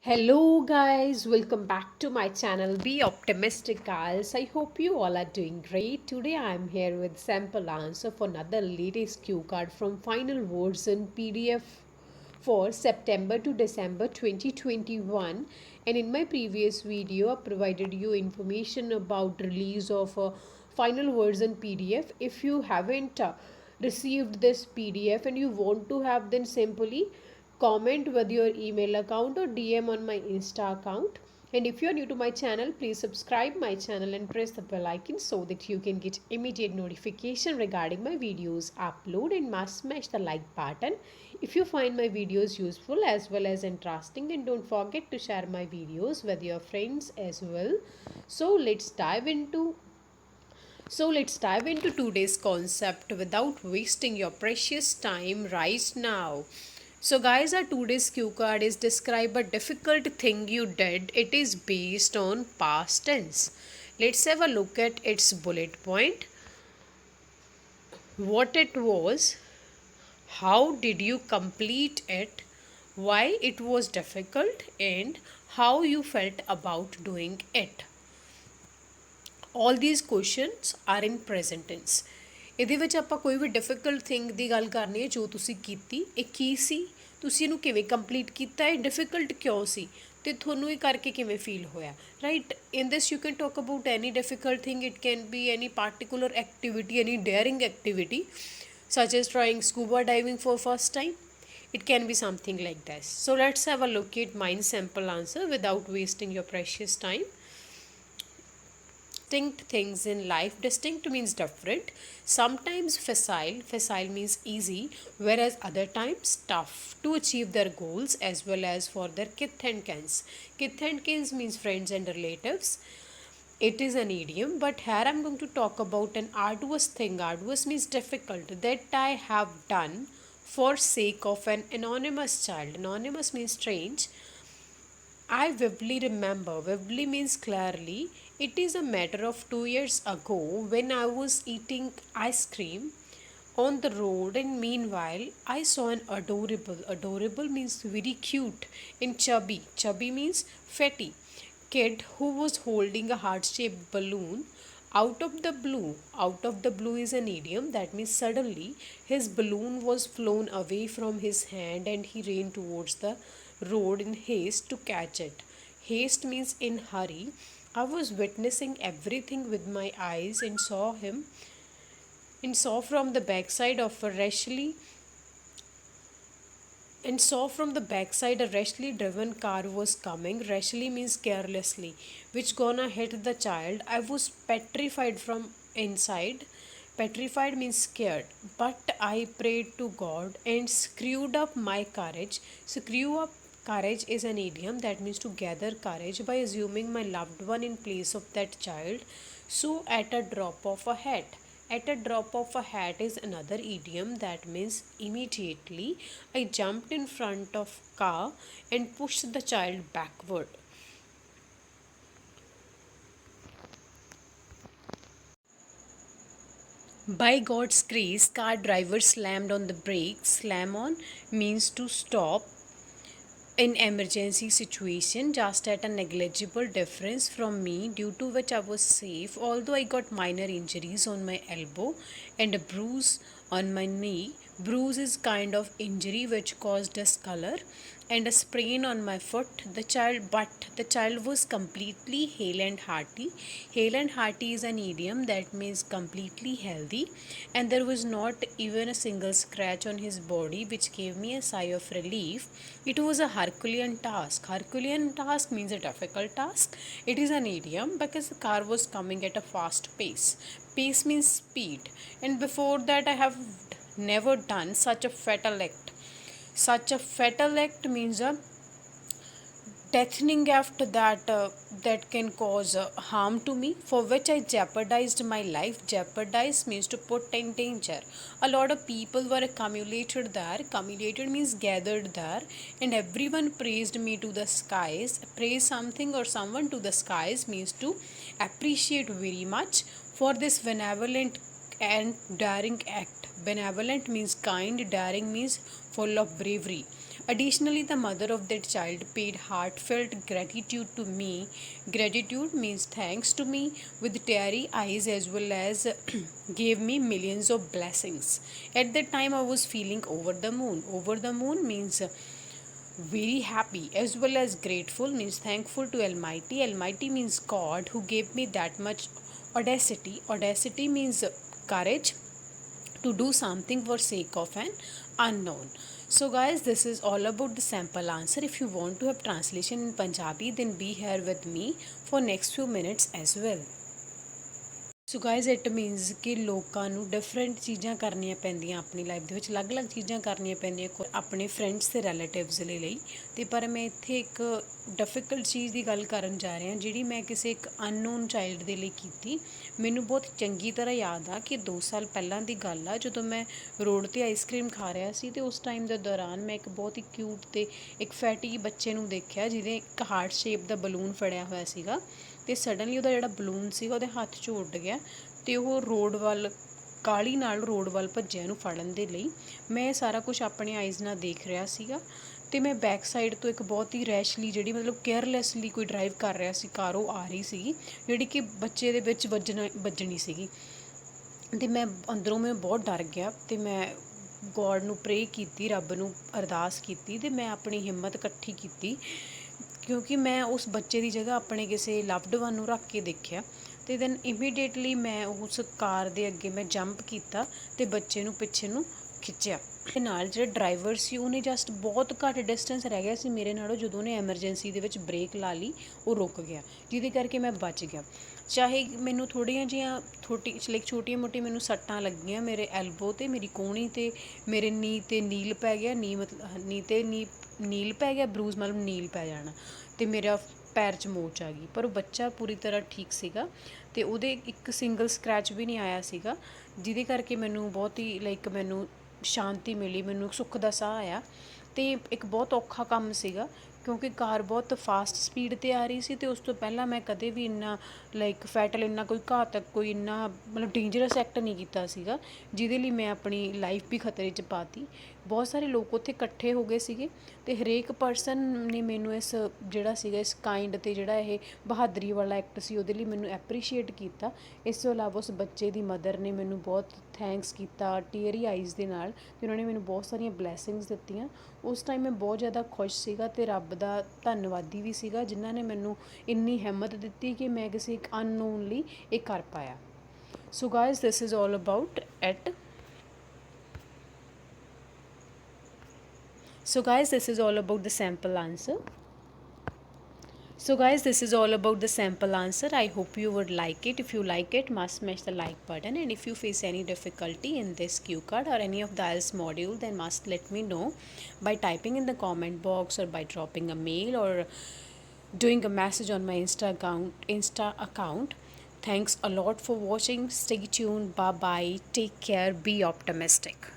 Hello guys, welcome back to my channel. Be optimistic guys. I hope you all are doing great. Today I am here with sample answer for another latest cue card from Final Version PDF for September to December 2021. And in my previous video I provided you information about release of a Final Version PDF. If you haven't received this PDF and you want to have, then simply comment with your email account or DM on my Insta account. And if you are new to my channel, please subscribe my channel and press the bell icon so that you can get immediate notification regarding my videos upload, and must smash the like button if you find my videos useful as well as interesting, and don't forget to share my videos with your friends as well. So let's dive into today's concept without wasting your precious time right now. So, guys, our today's cue card is describe a difficult thing you did. It is based on past tense. Let's have a look at its bullet point. What it was, how did you complete it, why it was difficult, and how you felt about doing it. All these questions are in present tense. ਇਹਦੇ ਵਿੱਚ ਆਪਾਂ ਕੋਈ ਵੀ difficult thing ਦੀ ਗੱਲ ਕਰਨੀ ਹੈ ਜੋ ਤੁਸੀਂ ਕੀਤੀ, ਇਹ ਕੀ ਸੀ, ਤੁਸੀਂ ਇਹਨੂੰ ਕਿਵੇਂ ਕੰਪਲੀਟ ਕੀਤਾ, ਇਹ ਡਿਫਿਕਲਟ ਕਿਉਂ ਸੀ ਤੇ ਤੁਹਾਨੂੰ ਇਹ ਕਰਕੇ ਕਿਵੇਂ ਫੀਲ ਹੋਇਆ, right? In this you can talk about any difficult thing. It can be any particular activity, any daring activity such as trying scuba diving for first time. It can be something like this. So let's have a look at mine sample answer without wasting your precious time. Distinct things in life. Distinct means different. Sometimes facile means easy, whereas other times tough to achieve their goals as well as for their kith and kins. Kith and kins means friends and relatives. It is an idiom, but here I'm going to talk about an arduous thing. Arduous means difficult, that I have done for sake of an anonymous child. Anonymous means strange. I vividly remember. Vividly means clearly. It is a matter of 2 years ago when I was eating ice cream on the road, and meanwhile I saw an adorable means very cute, and chubby means fatty kid who was holding a heart-shaped balloon out of the blue. Out of the blue is an idiom that means suddenly his balloon was flown away from his hand and he ran towards the road in haste to catch it. Haste means in hurry. I was witnessing everything with my eyes and saw from the backside a rashly driven car was coming. Rashly means carelessly, which gonna hit the child. I was petrified from inside. Petrified means scared, but I prayed to God and screwed up my courage. Screw up courage is an idiom that means to gather courage by assuming my loved one in place of that child. So, at a drop of a hat. At a drop of a hat is another idiom that means immediately. I jumped in front of car and pushed the child backward. By God's grace, car driver slammed on the brakes. Slam on means to stop in emergency situation, just at a negligible difference from me, due to which I was safe, although I got minor injuries on my elbow and a bruise on my knee. Bruise is kind of injury which caused discolor, and a sprain on my foot. The child was completely hale and hearty. Hale and hearty is an idiom that means completely healthy, and there was not even a single scratch on his body, which gave me a sigh of relief. It was a Herculean task. Herculean task means a difficult task. It is an idiom because the car was coming at a fast pace. Pace means speed, and before that I have never done such a fatal act. Such a fatal act means a deathning act that can cause harm to me, for which I jeopardized my life. Jeopardize means to put in danger. A lot of people were accumulated there. Accumulated means gathered there, and everyone praised me to the skies. Praise something or someone to the skies means to appreciate very much for this benevolent and daring act. Benevolent means kind, daring means full of bravery. Additionally, the mother of that child paid heartfelt gratitude to me. Gratitude means thanks to me with teary eyes, as well as gave me millions of blessings. At that time, I was feeling over the moon. Over the moon means very happy, as well as grateful means thankful to Almighty. Almighty means God who gave me that much audacity. Audacity means courage to do something for sake of an unknown. So guys, this is all about the sample answer. If you want to have translation in Punjabi, then be here with me for next few minutes as well. So guys it means ਕਿ ਲੋਕਾਂ ਨੂੰ different ਚੀਜ਼ਾਂ ਕਰਨੀਆਂ ਪੈਂਦੀਆਂ ਆਪਣੀ life ਦੇ ਵਿੱਚ, ਅਲੱਗ-ਅਲੱਗ ਚੀਜ਼ਾਂ ਕਰਨੀਆਂ ਪੈਂਦੀਆਂ ਆਪਣੇ ਫਰੈਂਡਸ ਅਤੇ ਰਿਲੇਟਿਵਸ ਦੇ ਲਈ। ਅਤੇ ਪਰ ਮੈਂ ਇੱਥੇ ਇੱਕ ਡਿਫੀਕਲਟ ਚੀਜ਼ ਦੀ ਗੱਲ ਕਰਨ ਜਾ ਰਿਹਾ, ਜਿਹੜੀ ਮੈਂ ਕਿਸੇ ਇੱਕ ਅਨਨੋਨ ਚਾਈਲਡ ਦੇ ਲਈ ਕੀਤੀ। ਮੈਨੂੰ ਬਹੁਤ ਚੰਗੀ ਤਰ੍ਹਾਂ ਯਾਦ ਆ ਕਿ 2 ਸਾਲ ਪਹਿਲਾਂ ਦੀ ਗੱਲ ਆ, ਜਦੋਂ ਮੈਂ ਰੋਡ 'ਤੇ ਆਈਸਕ੍ਰੀਮ ਖਾ ਰਿਹਾ ਸੀ ਅਤੇ ਉਸ ਟਾਈਮ ਦੇ ਦੌਰਾਨ ਮੈਂ ਇੱਕ ਬਹੁਤ ਹੀ ਕਿਊਟ ਅਤੇ ਇੱਕ ਫੈਟੀ ਬੱਚੇ ਨੂੰ ਦੇਖਿਆ, ਜਿਹਦੇ ਇੱਕ ਹਾਰਟ ਸ਼ੇਪ ਦਾ ਬਲੂਨ ਫੜਿਆ ਹੋਇਆ ਸੀਗਾ। ਅਤੇ ਸਡਨਲੀ ਉਹਦਾ ਜਿਹੜਾ ਬਲੂਨ ਸੀਗਾ ਉਹਦੇ ਹੱਥ 'ਚੋਂ ਉੱਡ ਗਿਆ ਅਤੇ ਉਹ ਰੋਡ ਵੱਲ ਕਾਹਲੀ ਨਾਲ ਰੋਡ ਵੱਲ ਭੱਜਿਆ ਇਹਨੂੰ ਫੜਨ ਦੇ ਲਈ। ਮੈਂ ਇਹ ਸਾਰਾ ਕੁਛ ਆਪਣੇ ਆਈਜ਼ ਨਾਲ ਦੇਖ ਰਿਹਾ ਸੀਗਾ ਅਤੇ ਮੈਂ ਬੈਕ ਸਾਈਡ ਤੋਂ ਇੱਕ ਬਹੁਤ ਹੀ ਰੈਸ਼ਲੀ, ਜਿਹੜੀ ਮਤਲਬ ਕੇਅਰਲੈਸਲੀ ਕੋਈ ਡਰਾਈਵ ਕਰ ਰਿਹਾ ਸੀ ਕਾਰ, ਉਹ ਆ ਰਹੀ ਸੀਗੀ ਜਿਹੜੀ ਕਿ ਬੱਚੇ ਦੇ ਵਿੱਚ ਵੱਜਣੀ ਸੀਗੀ। ਅਤੇ ਮੈਂ ਅੰਦਰੋਂ ਮੈਂ ਬਹੁਤ ਡਰ ਗਿਆ ਅਤੇ ਮੈਂ ਗੋਡ ਨੂੰ ਪ੍ਰੇ ਕੀਤੀ, ਰੱਬ ਨੂੰ ਅਰਦਾਸ ਕੀਤੀ ਅਤੇ ਮੈਂ ਆਪਣੀ ਹਿੰਮਤ ਇਕੱਠੀ ਕੀਤੀ, ਕਿਉਂਕਿ ਮੈਂ ਉਸ ਬੱਚੇ ਦੀ ਜਗ੍ਹਾ ਆਪਣੇ ਕਿਸੇ ਲਵਡ ਵਨ ਨੂੰ ਰੱਖ ਕੇ ਦੇਖਿਆ। ਅਤੇ ਦੈਨ ਇਮੀਡੀਏਟਲੀ ਮੈਂ ਉਸ ਕਾਰ ਦੇ ਅੱਗੇ ਮੈਂ ਜੰਪ ਕੀਤਾ ਅਤੇ ਬੱਚੇ ਨੂੰ ਪਿੱਛੇ ਨੂੰ ਖਿੱਚਿਆ। ਅਤੇ ਨਾਲ ਜਿਹੜਾ ਡਰਾਈਵਰ ਸੀ ਉਹਨੇ ਜਸਟ ਬਹੁਤ ਘੱਟ ਡਿਸਟੈਂਸ ਰਹਿ ਗਿਆ ਸੀ ਮੇਰੇ ਨਾਲੋਂ, ਜਦੋਂ ਉਹਨੇ ਐਮਰਜੈਂਸੀ ਦੇ ਵਿੱਚ ਬ੍ਰੇਕ ਲਾ ਲਈ ਉਹ ਰੁਕ ਗਿਆ, ਜਿਹਦੇ ਕਰਕੇ ਮੈਂ ਬਚ ਗਿਆ। ਚਾਹੇ ਮੈਨੂੰ ਥੋੜ੍ਹੀਆਂ ਜਿਹੀਆਂ ਛੋਟੀਆਂ ਮੋਟੀਆਂ ਮੈਨੂੰ ਸੱਟਾਂ ਲੱਗੀਆਂ ਮੇਰੇ ਐਲਬੋ 'ਤੇ, ਮੇਰੀ ਕੂਹਣੀ 'ਤੇ, ਮੇਰੇ ਨੀ 'ਤੇ ਨੀਲ ਪੈ ਗਿਆ, ਨੀਲ ਪੈ ਗਿਆ, ਬਰੂਜ਼ ਮਤਲਬ ਨੀਲ ਪੈ ਜਾਣਾ, ਅਤੇ ਮੇਰਾ ਪੈਰ 'ਚ ਮੋਚ ਆ ਗਈ। ਪਰ ਉਹ ਬੱਚਾ ਪੂਰੀ ਤਰ੍ਹਾਂ ਠੀਕ ਸੀਗਾ ਅਤੇ ਉਹਦੇ ਇੱਕ ਸਿੰਗਲ ਸਕਰੈਚ ਵੀ ਨਹੀਂ ਆਇਆ ਸੀਗਾ, ਜਿਹਦੇ ਕਰਕੇ ਮੈਨੂੰ ਬਹੁਤ ਹੀ ਮੈਨੂੰ ਸ਼ਾਂਤੀ ਮਿਲੀ, ਮੈਨੂੰ ਸੁੱਖ ਦਾ ਸਾਹ ਆਇਆ। ਅਤੇ ਇੱਕ ਬਹੁਤ ਔਖਾ ਕੰਮ ਸੀਗਾ, ਕਿਉਂਕਿ ਕਾਰ ਬਹੁਤ ਫਾਸਟ ਸਪੀਡ 'ਤੇ ਆ ਰਹੀ ਸੀ ਅਤੇ ਉਸ ਤੋਂ ਪਹਿਲਾਂ ਮੈਂ ਕਦੇ ਵੀ ਇੰਨਾ ਫੈਟਲ, ਇੰਨਾ ਕੋਈ ਘਾਤਕ, ਕੋਈ ਇੰਨਾ ਮਤਲਬ ਡੇਂਜਰਸ ਐਕਟ ਨਹੀਂ ਕੀਤਾ ਸੀਗਾ, ਜਿਹਦੇ ਲਈ ਮੈਂ ਆਪਣੀ ਲਾਈਫ ਵੀ ਖਤਰੇ 'ਚ ਪਾਤੀ। ਬਹੁਤ ਸਾਰੇ ਲੋਕ ਉੱਥੇ ਇਕੱਠੇ ਹੋ ਗਏ ਸੀਗੇ ਅਤੇ ਹਰੇਕ ਪਰਸਨ ਨੇ ਮੈਨੂੰ ਇਸ ਕਾਈਂਡ ਅਤੇ ਜਿਹੜਾ ਇਹ ਬਹਾਦਰੀ ਵਾਲਾ ਐਕਟ ਸੀ ਉਹਦੇ ਲਈ ਮੈਨੂੰ ਐਪਰੀਸ਼ੀਏਟ ਕੀਤਾ। ਇਸ ਤੋਂ ਇਲਾਵਾ ਉਸ ਬੱਚੇ ਦੀ ਮਦਰ ਨੇ ਮੈਨੂੰ ਬਹੁਤ ਥੈਂਕਸ ਕੀਤਾ ਟੀਅਰੀ ਆਈਜ਼ ਦੇ ਨਾਲ, ਅਤੇ ਉਹਨਾਂ ਨੇ ਮੈਨੂੰ ਬਹੁਤ ਸਾਰੀਆਂ ਬਲੈਸਿੰਗਸ ਦਿੱਤੀਆਂ। ਉਸ ਟਾਈਮ ਮੈਂ ਬਹੁਤ ਜ਼ਿਆਦਾ ਖੁਸ਼ ਸੀਗਾ ਅਤੇ ਰੱਬ ਦਾ ਧੰਨਵਾਦੀ ਵੀ ਸੀਗਾ, ਜਿਨ੍ਹਾਂ ਨੇ ਮੈਨੂੰ ਇੰਨੀ ਹਿੰਮਤ ਦਿੱਤੀ ਕਿ ਮੈਂ ਕਿਸੇ ਇੱਕ ਅਨਨੋਨ ਲਈ ਇਹ ਕਰ ਪਾਇਆ। So guys, this is all about it. So guys, this is all about the sample answer. I hope you would like it. If you like it, must smash the like button, and if you face any difficulty in this cue card or any of the IELTS module, then must let me know by typing in the comment box or by dropping a mail or doing a message on my Insta account. Thanks a lot for watching. Stay tuned. Bye bye. Take care. Be optimistic.